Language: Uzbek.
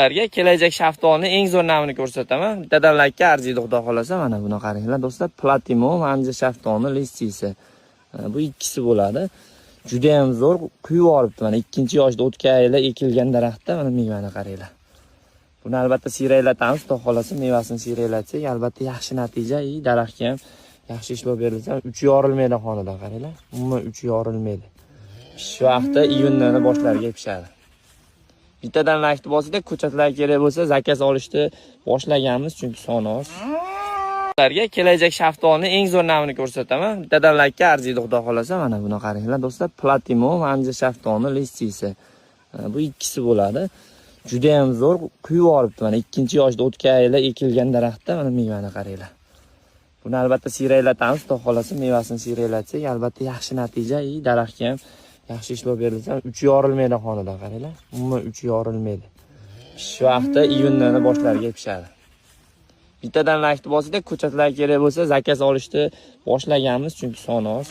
Sizlarga kelajak shaftolini eng zo'r namini ko'rsataman. Bittadan like arziydi, xudo xolasa. Mana buni qaranglar do'stlar. Platimo manja shaftolini listisi. Bu ikkisi bo'ladi. Juda ham zo'r quyib olibdi. Mana ikkinchi yoshda o'tkayla ekilgan daraxtda mana mevani qaranglar. Buni albatta siyraylatamiz, xudo xolasa mevasini siyraylatsak, albatta yaxshi natija, daraxtga ham yaxshi ishlov berilsa, 3 yorilmaydi xonada qaranglar. Umuman 3 yorilmaydi. Shu vaqtda iyundan boshlariga pishadi. Bittadan like bosinglar, ko'chatlar kerak bo'lsa, zakaz olishni boshlaganmiz, chunki soni oz. Sizlarga kelajak shaftolini eng zo'r namini ko'rsataman. Bittadan like arziydi, xudo xolasa. Mana buni qaranglar do'stlar. Platimo manja shaftolini listisi. Bu ikkisi bo'ladi. Juda ham zo'r quyib olibdi. Mana ikkinchi yoshda o'tkayla ekilgan daraxtda mana mevani qaranglar. Buni albatta siyraylatamiz, xudo xolasa mevasini siyraylatsak, albatta yaxshi natija, daraxtga ham yaxshi ishlov berilsa, 3 yorilmaydi xonada qaranglar. Umuman 3 yorilmaydi. Shu vaqtda iyundan boshlariga pishadi. Bittadan like bosinglar, ko'chatlar kerak bo'lsa, zakaz olishni boshlaganmiz, chunki soni oz.